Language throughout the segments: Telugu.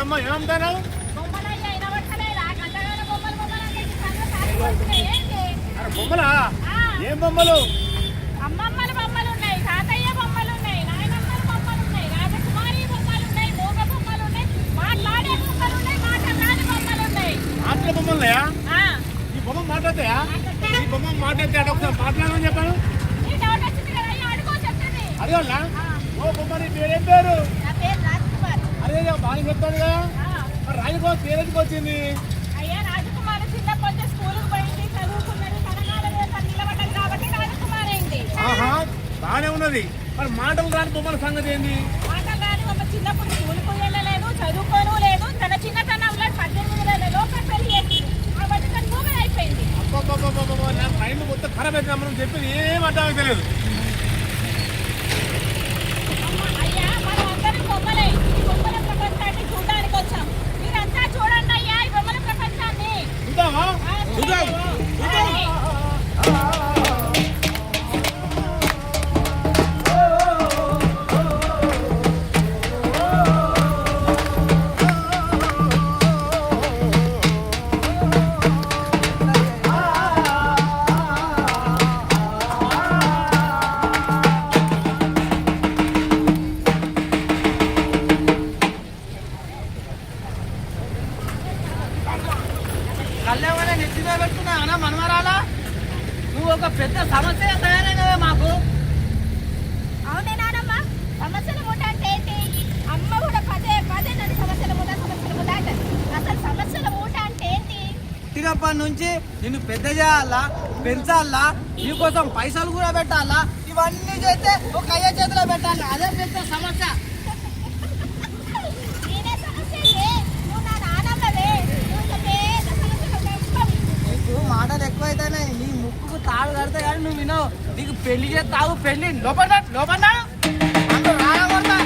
అమ్మ ఏమంటాను బొమ్మలా ఏం బొమ్మలు అమ్మమ్మల బొమ్మలు ఉన్నాయి, తాతయ్య బొమ్మలు ఉన్నాయి, నాయనమ్మల బొమ్మలు ఉన్నాయి, రాజకుమారి బొమ్మలు ఉన్నాయి, మూగ బొమ్మలు ఉన్నాయి, మాట్లాడే బొమ్మలు ఉన్నాయి, మాట్లాడని బొమ్మలు ఉన్నాయి. మాటల బొమ్మలున్నాయా? ఈ బొమ్మ మాట్లాడతాయా? ఈ బొమ్మ మాట్లాడితే ఒకసారి మాట్లాడమని చెప్పాను. అడగలా? ఓ బొమ్మ నీ పేరేం పేరు? అదే బాగా చెప్తాడు కదా. మరి రాజకుమార్ పేరు ఎందుకు వచ్చింది? అయ్యా రాజకుమారి చిన్నప్పటి నుంచి స్కూల్కి పోయింది, చదువుకున్నది, నిలబడ్డది కాబట్టి రాజకుమారి అయింది. బాగానే ఉన్నది. మరి మాటలు రాని బొమ్మల సంగతి ఏంది? మాటలు రాని బొమ్మ చిన్నప్పుడు స్కూల్కు వెళ్ళలేదు, చదువుకోను లేదు, తన చిన్నతనంలో 18 లోపల పెళ్లి చేసింది కాబట్టి తన మూగ అయిపోయింది. నా మైండ్ మొత్తం ఖరాబ్ అయితే మనం చెప్పింది ఏం అర్థం తెలియదు. అయ్యా మనం అందరం బొమ్మలే, ఈ బొమ్మల ప్రపంచాన్ని చూడడానికి వచ్చాం. మీరంతా చూడండి అయ్యా ఈ బొమ్మల ప్రపంచాన్ని. చూద్దామా? చూద్దాం. కళ్ళేమన్నా నెత్తిగా పెట్టుకున్నా అన్నా మనమరాలా? నువ్వు ఒక పెద్ద సమస్య తయారైనవే మాకు. అవునే నానమ్మ, సమస్యల మూట అంటే ఏంటి? అమ్మ కూడా పదే పదే నన్ను సమస్యల మూట అంటది. అసలు సమస్యల మూట అంటే ఏంటి? పుట్టినప్పటి నుంచి నిన్ను పెద్ద చేయాలా, పెంచాలా, నీకోసం పైసలు కూడా పెట్టాలా, ఇవన్నీ చేస్తే ఒక అయ్య చేతిలో పెట్టాలి. అదే పెద్ద సమస్య. నేనే సమస్య అయితే నువ్వు నా నానమ్మవే. నువ్వు పెద్ద సమస్యలు నీకు మాటలు ఎక్కువైతేనే నీ ముక్కుకు తాడు కడితే కానీ నువ్వు వినవు. నీకు పెళ్లి చేస్తావు, పెళ్లి లోపల అందులో రాయకూడదా?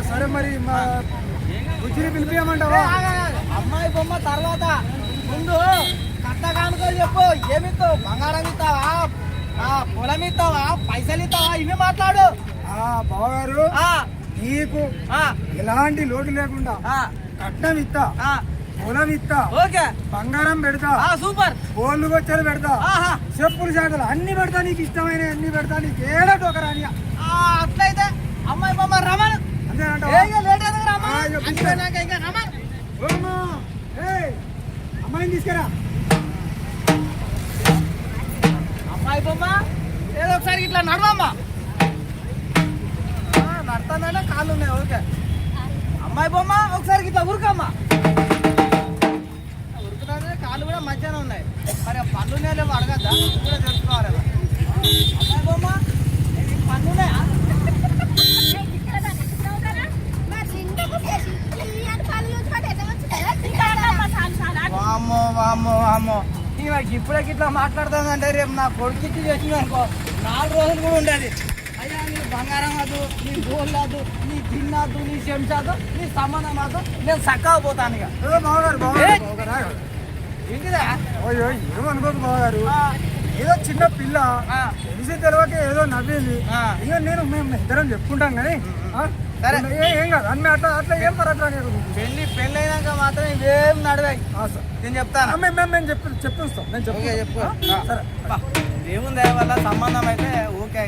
సరే మరి బుజ్జిని పిలిపియమంటావా? అమ్మాయి బొమ్మ తర్వాత ముందు కట్ట కానుకలు చెప్పు. ఏమిస్తావు? బంగారం ఇస్తావా, పొలం ఇస్తావా, పైసలు ఇస్తావా, ఇవి మాట్లాడు. బావగారు నీకు ఎలాంటి లోటు లేకుండా కట్నం ఇస్తా, పొలం ఇస్తా, ఓకే, బంగారం పెడతా, సూపర్, కోళ్ళు వచ్చారు పెడతా, చెప్పులు చేతలు అన్ని పెడతా, నీకు ఇష్టమైన అన్ని పెడతా, నీకు ఏడా టోకరాని. అట్లయితే అమ్మాయి బొమ్మ రమను. అమ్మాయిని తీసుకురా. అమ్మాయి బొమ్మ ఏదో ఒకసారి ఇట్లా నడవమ్మా. నడతానే కాళ్ళు ఉన్నాయి. ఓకే, అమ్మాయి బొమ్మ ఒకసారి ఇట్లా ఉరుకమ్మా. ఉరుకుతానే కాళ్ళు కూడా మంచిగానే ఉన్నాయి. మరి పళ్ళు లేవు అడగద్దా? కూడా తెలుసుకోవాలి. అమ్మాయి బొమ్మ పళ్ళు ఉన్నాయా? వామ్మో వామ్మో వామ్మో, ఇప్పుడే ఇట్లా మాట్లాడుతుందంటే రేపు నా కొడుకు చేసింది అనుకో 4 రోజులు కూడా ఉండేది. అయ్యా నీ బంగారం అదు, నీ గోల్డ్ అదు, నీ తిన్నదు, నీ చెంచాదు, నీ సంబంధం అదు, నేను చక్కగా పోతాను. ఇక ఏంటిదా? ఏమనుకోదు బావగారు, ఏదో చిన్న పిల్ల తెలిసి తెలియక ఏదో నవ్వింది. ఇక మేము ఇద్దరం చెప్పుకుంటాం కానీ సరే ఏం కాదు. అన్నీ అట్లా అట్లా ఏం పరట్లా. పెళ్ళి అయినాక మాత్రం ఇవేం నడివాయి. నేను చెప్తాను. మేము చెప్పిస్తాం. నేను చెప్పు. సరే దేవుని దయ వల్ల సంబంధం అయితే ఓకే.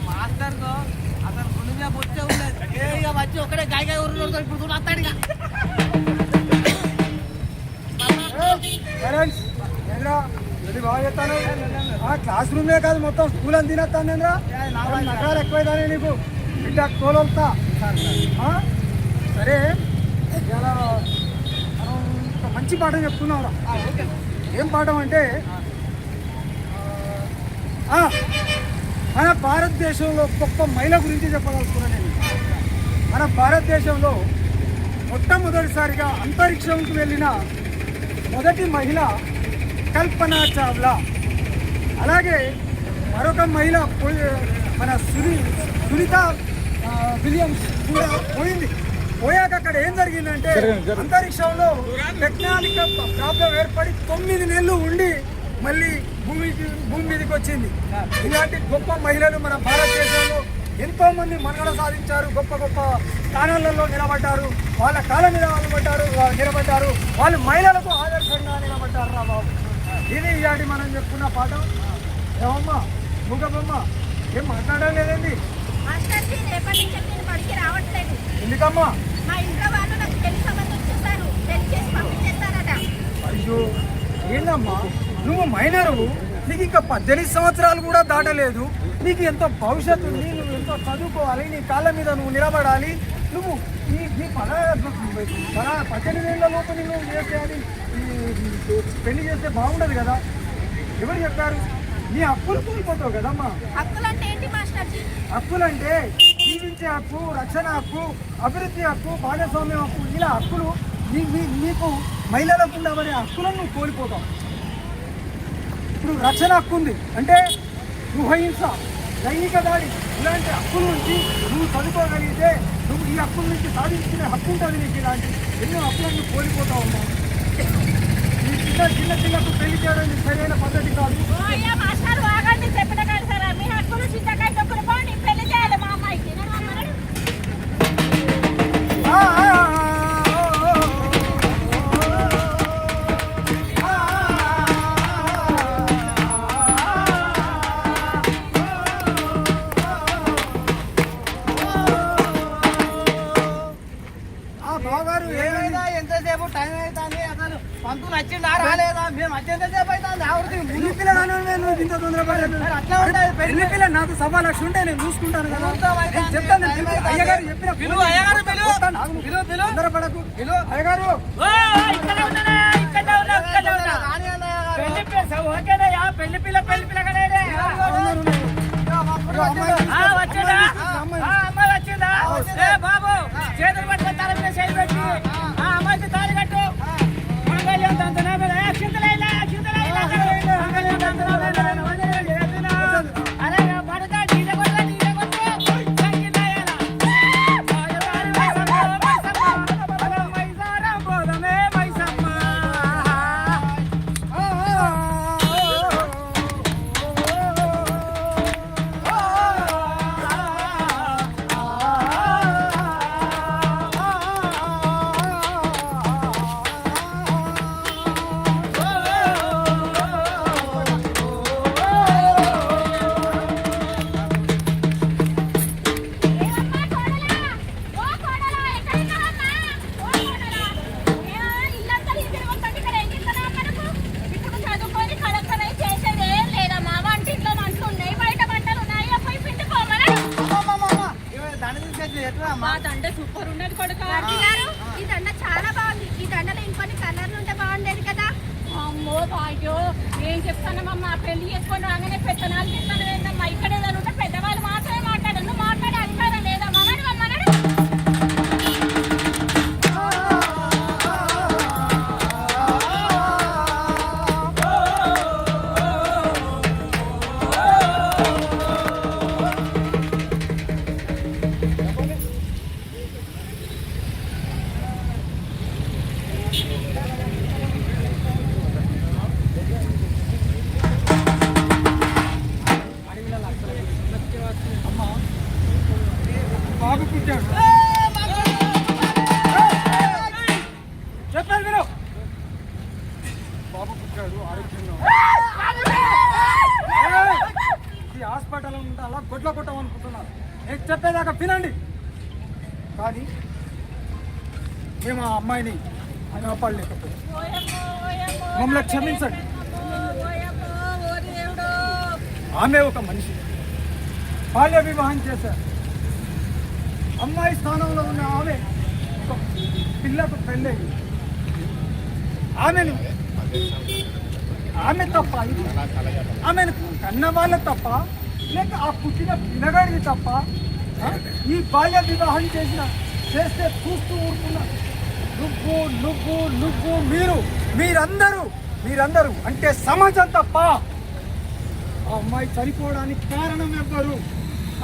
మాస్టర్ అతను గుండె వచ్చే ఉండేది. వచ్చి ఒకటే గాయ ఊరు ఇప్పుడు ఆ క్లాస్ రూమే కాదు మొత్తం స్కూల్ అని తినేస్తానేంద్రా నగరాలు ఎక్కువైతానే నీకు బిడ్డ తోలొస్తా సరే ఇలా మనం ఒక మంచి పాఠం చెప్తున్నావురా. ఏం పాఠం అంటే మన భారతదేశంలో గొప్ప మహిళ గురించి చెప్పదలుచుకున్నాను నేను. మన భారతదేశంలో మొట్టమొదటిసారిగా అంతరిక్షంకి వెళ్ళిన మొదటి మహిళ కల్పనా చావ్లా. అలాగే మరొక మహిళ మన సునీత విలియమ్స్ కూడా పోయింది. పోయాక అక్కడ ఏం జరిగిందంటే అంతరిక్షంలో టెక్నానికల్ ప్రాబ్లం ఏర్పడి 9 నెలలు ఉండి మళ్ళీ భూమి మీదకి వచ్చింది. ఇలాంటి గొప్ప మహిళలు మన భారతదేశంలో ఎంతో మంది మనుగడ సాధించారు, గొప్ప గొప్ప స్థానాలలో నిలబడ్డారు, వాళ్ళ కాళ్ళ మీద నిలబడ్డారు, వాళ్ళు మహిళలకు ఆదర్శంగా నిలబడ్డారు రా బాబు. ఇది ఇలాంటి మనం చెప్పుకున్న పాఠం. ఏమమ్మా మూగమ్మ ఏం మాట్లాడడం లేదండి? ఎందుకమ్మా? అయ్యో ఏందమ్మా నువ్వు మైనరు, నీకు ఇంకా 18 సంవత్సరాలు కూడా దాటలేదు, నీకు ఎంత భవిష్యత్తు ఉంది, నువ్వు ఎంతో చదువుకోవాలి, నీ కాళ్ళ మీద నువ్వు నిలబడాలి. నువ్వు నీ 18 ఏళ్ళ లోపు నువ్వు చేసేయాలి, పెళ్లి చేస్తే బాగుండదు కదా. ఎవరు చెప్పారు? నీ హక్కులు కోల్పోతావు కదమ్మా. హక్కులంటే జీవించే హక్కు, రక్షణ హక్కు, అభివృద్ధి హక్కు, భాగస్వామ్యం హక్కు, ఇలా హక్కులు నీకు మహిళలకు ఉండవనే హక్కులను నువ్వు కోల్పోతావు. ఇప్పుడు రక్షణ హక్కు ఉంది అంటే గృహహింస, లైంగిక దాడి, ఇలాంటి హక్కుల నుంచి నువ్వు చదువుకోగలిగితే నువ్వు ఈ హక్కుల నుంచి సాధించుకునే హక్కు ఉంటుంది నీకు. ఇలాంటి ఎన్నో హక్కులను కోల్పోతావు అమ్మా. చిన్నకు పెళ్లి చేయడం సరైన పద్ధతి కాదు. ఎంతసేపు టైం అవుతుంది, అసలు పంతులు వచ్చిందా రాలేదా, మేము వచ్చేంతసేపు అవుతుంది. పెళ్లి పిల్ల ఇంత తొందరపడలేదు. అట్లా ఉంటుంది. పెళ్లి పిల్ల నాకు 1.5 లక్షలు ఉంటే నేను చూసుకుంటాను కదా. చెప్తాను అయ్యగారు చెప్పిన తొందరపడకు. అయ్యగారు పెళ్లి పిల్ల వచ్చిందా బాబు? చేతులు పట్టుకొని తల మీద చేయి పెట్టి అమ్మాయికి తాళి కట్టు. మంగళ్యం తంతునా అరే పడతా నీళ్ళ కొట్టు సూపర్ ఉన్నది కొడుకు. ఈ దండ చాలా బాగుంది. ఈ దండలో ఇంకొన్ని కలర్లు ఉంటే బాగుండేది కదా. అమ్మో అయ్యో ఏం చెప్తానమ్మా, పెళ్లి చేసుకొని రాగానే పెత్తనాలు చెప్తాను ఏంటమ్మా. ఇక్కడ ఏదైనా ఉంటే పెద్దవాళ్ళు మాత్రమే మాట్లాడారు, నువ్వు మాట్లాడే అధికారం లేదమ్మా. మనడు బాబు పుట్టాడు. చెప్పాను విను. బాబు పుట్టాడు ఆరోగ్యంగా. ఈ హాస్పిటల్ ఉంటే అలా కొట్టమనుకుంటున్నారు. నేను చెప్పేదాకా వినండి. కానీ మేము ఆ అమ్మాయిని కాపాడలేకపోయాం. మమ్మల్ని క్షమించండి. ఆమె ఒక మనిషి. బాల్య వివాహం చేశారు. అమ్మాయి స్థానంలో ఉన్న ఆమె ఒక పిల్లకు పెళ్ళయింది. ఆమె తప్ప ఇది ఆమెను కన్న వాళ్ళ తప్ప లేక ఆ పుట్టిన పిల్లగాడిని తప్ప ఈ బాల్య వివాహం చేస్తే చూస్తూ ఊరుకున్నా. నువ్వు మీరందరూ అంటే సమాజం తప్ప. ఆ అమ్మాయి చనిపోవడానికి కారణం ఎవ్వరు?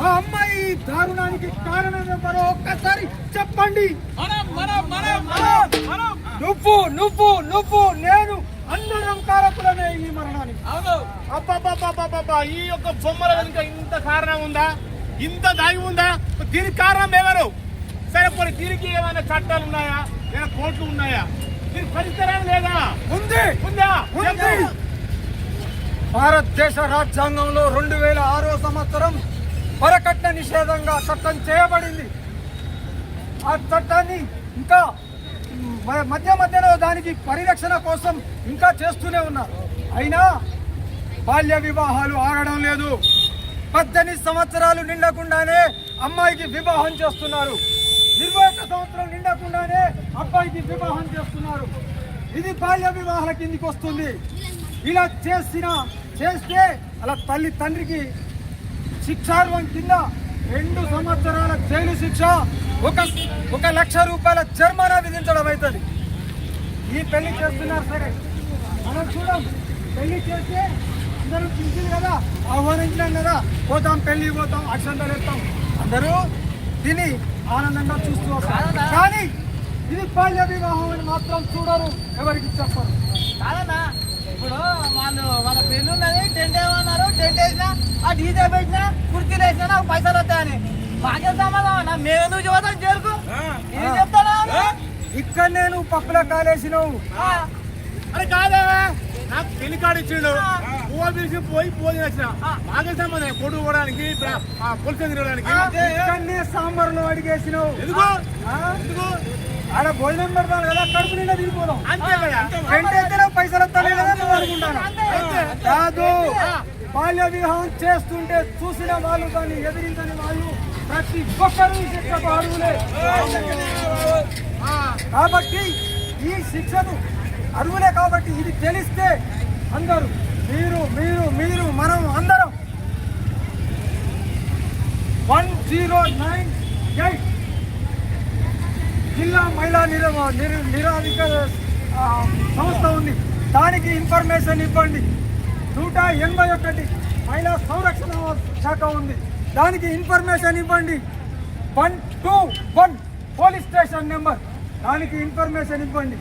ఆ అమ్మాయి దారుణానికి కారణం ఎవ్వరో ఒక్కసారి చెప్పండి. నువ్వు నేను అందరం కారకులమే ఈ మరణానికి. అబ్బా ఈ యొక్క బొమ్మల వెనుక ఇంత కారణం ఉందా? ఇంత దాగి ఉందా? దీనికి కారణం ఎవరు? సరే పోనీ దీనికి ఏమైనా చట్టాలు ఉన్నాయా? ఏమైనా కోర్టులు ఉన్నాయా? దీనికి పరిష్కారం లేదా? ఉందా? భారతదేశ రాజ్యాంగంలో 2006 సంవత్సరం వరకట్న నిషేధంగా చట్టం చేయబడింది. ఆ చట్టాన్ని ఇంకా మధ్యలో దానికి పరిరక్షణ కోసం ఇంకా చేస్తూనే ఉన్నారు. అయినా బాల్య వివాహాలు ఆగడం లేదు. 18 సంవత్సరాలు నిండకుండానే అమ్మాయికి వివాహం చేస్తున్నారు. 21 సంవత్సరం నిండకుండానే అబ్బాయికి వివాహం చేస్తున్నారు. ఇది బాల్య వివాహాల కిందికి వస్తుంది. ఇలా చేస్తే అలా తల్లి తండ్రికి శిక్షార్హం కింద 2 సంవత్సరాల జైలు శిక్ష, 1 లక్ష రూపాయల జరిమానా విధించడం అవుతుంది. ఈ పెళ్లి చేస్తున్నారు. సరే మనం చూడం, పెళ్లి చేస్తే అందరూ పిలిచింది కదా, ఆహ్వానించినాం కదా, పెళ్లి పోతాం, అక్షంతలు వేస్తాం, అందరూ దీన్ని ఆనందంగా చూస్తూ వస్తారు. కానీ ఇది బాల్య వివాహం అని మాత్రం చూడరు, ఎవరికి చెప్పరు. కాదన్నా, ఇప్పుడు వాళ్ళ పెళ్ళి ఉన్నది, టెంట్ ఏమన్నారు, టెంట్ వేసినా, ఆ డీజే పెట్టినా, కుర్చీలు వేసినా నాకు పైసలు వస్తాయని. మాకేం సమాధానం? మేమెందుకు చూద్దాం చేరుకు చెప్తానా? ఇక్కడ నేను పప్పుల కాలేసినావు. అరే కాదా, నాకు పెళ్లి కార్డు ఇచ్చిండు, పువ్వు పిలిచి పోయి వచ్చిన. మాకే సంబంధం కొడుకు పోవడానికి, పొలిసి తిరగడానికి. ఇక్కడనే సాంబార్లో అడిగేసినావు. ఎందుకు ఆడ భోజనం పెడతాను కదా, కడుపు నిండా తిరిగిపోదాం. అంతే కదా, వెంటనే పైసలు వస్తాయి కదా నువ్వు అనుకుంటాను. కాదు, బాల్య వివాహం చేస్తుంటే చూసిన వాళ్ళు కానీ ఎదిరించని వాళ్ళు ప్రతి ఒక్కరూ ఈ శిక్షకు అర్హులే. కాబట్టి ఈ శిక్షను అర్హులే. కాబట్టి ఇది తెలిస్తే అందరూ మీరు మనం అందరం 1098 జిల్లా మహిళా నిరాధిక సంస్థ ఉంది, దానికి ఇన్ఫర్మేషన్ ఇవ్వండి. 181 మహిళా సంరక్షణ శాఖ ఉంది, దానికి ఇన్ఫర్మేషన్ ఇవ్వండి. 121 పోలీస్ స్టేషన్ నెంబర్, దానికి ఇన్ఫర్మేషన్ ఇవ్వండి.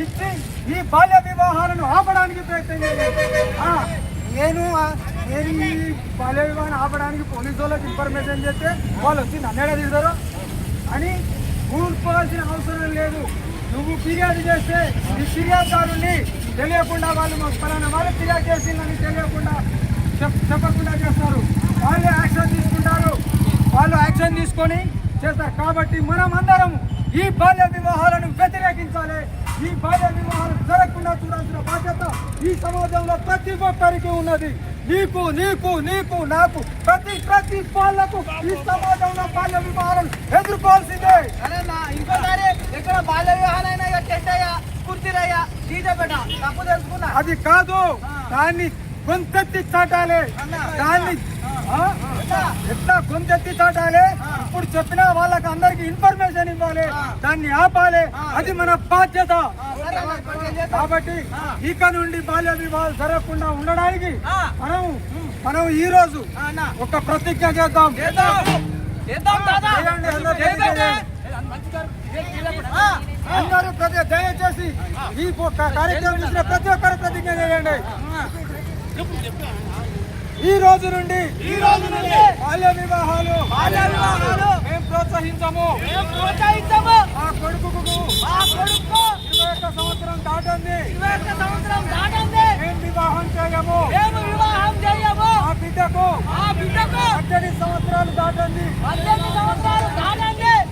ఇచ్చి ఈ బాల్య వివాహాలను ఆపడానికి ప్రయత్నం చేయండి. నేను ఈ బాల్య వివాహాన్ని ఆపడానికి పోలీసు వాళ్ళకి ఇన్ఫర్మేషన్ చేస్తే వాళ్ళు వచ్చి నన్నేడా తీస్తారు అని ఊరుకోవాల్సిన అవసరం లేదు. నువ్వు ఫిర్యాదు చేస్తే ఈ ఫిర్యాదుదారుని తెలియకుండా వాళ్ళు మాకు పలానా వాళ్ళు ఫిర్యాదు చేసిందని తెలియకుండా చెప్పకుండా చేస్తారు. వాళ్ళే యాక్షన్ తీసుకుంటారు, వాళ్ళు యాక్షన్ తీసుకొని చేస్తారు. కాబట్టి మనం అందరం ఈ బాల్య వివాహాలను వ్యతిరేకించాలి. ఈ బాల్య వివాహాలు జరగకుండా చూడాల్సిన బాధ్యత ఈ సమాజంలో ప్రతి ఒక్కరికి ఉన్నది. నీకు నాకు ప్రతి వాళ్ళకు ఈ సమాజంలో బాల్య వివాహాలను ఎదుర్కోవాల్సిందే. ఇంకోసారి ఎక్కడ బాల్య వివాహాలైనా టెంట్ అయ్యా, కుర్చీలయ్యా, డీజే పెట్ట తప్పు తెలుసుకున్నా. అది కాదు, దాన్ని గొంతెత్తి చాటాలి. దాన్ని ఎట్లా గొంతెత్తి చాటాలి? ఇప్పుడు చెప్పిన వాళ్ళకి అందరికి ఇన్ఫర్మేషన్ ఇవ్వాలి, దాన్ని ఆపాలి. అది మన బాధ్యత. కాబట్టి ఇక నుండి బాల్య వివాహాలు జరగకుండా ఉండడానికి మనం ఈ రోజు ఒక ప్రతిజ్ఞ చేద్దాం. అందరూ దయచేసి ఈ కార్యక్రమం చూసిన ప్రతి ఒక్కరు ప్రతిజ్ఞ చేయండి. ఈ రోజు నుండి బాల్య వివాహాలు మేము ప్రోత్సహించము. ఆ కొడుకు 21 సంవత్సరం దాటండి, మేము వివాహం చేయము. ఆ బిడ్డకు 18 సంవత్సరాలు దాటండి,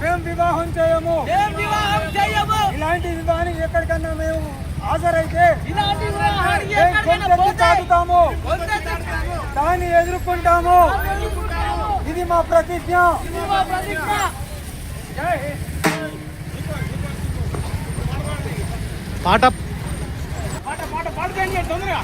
మేము వివాహం చేయము. ఇలాంటి వివాహానికి ఎక్కడికన్నా మేము హాజరైతే చాటుతాము. కాలాన్ని ఎదుర్కొంటాము. ఇది మా ప్రతిజ్ఞ. పాట పాట పాట పాడుకోండి తొందరగా.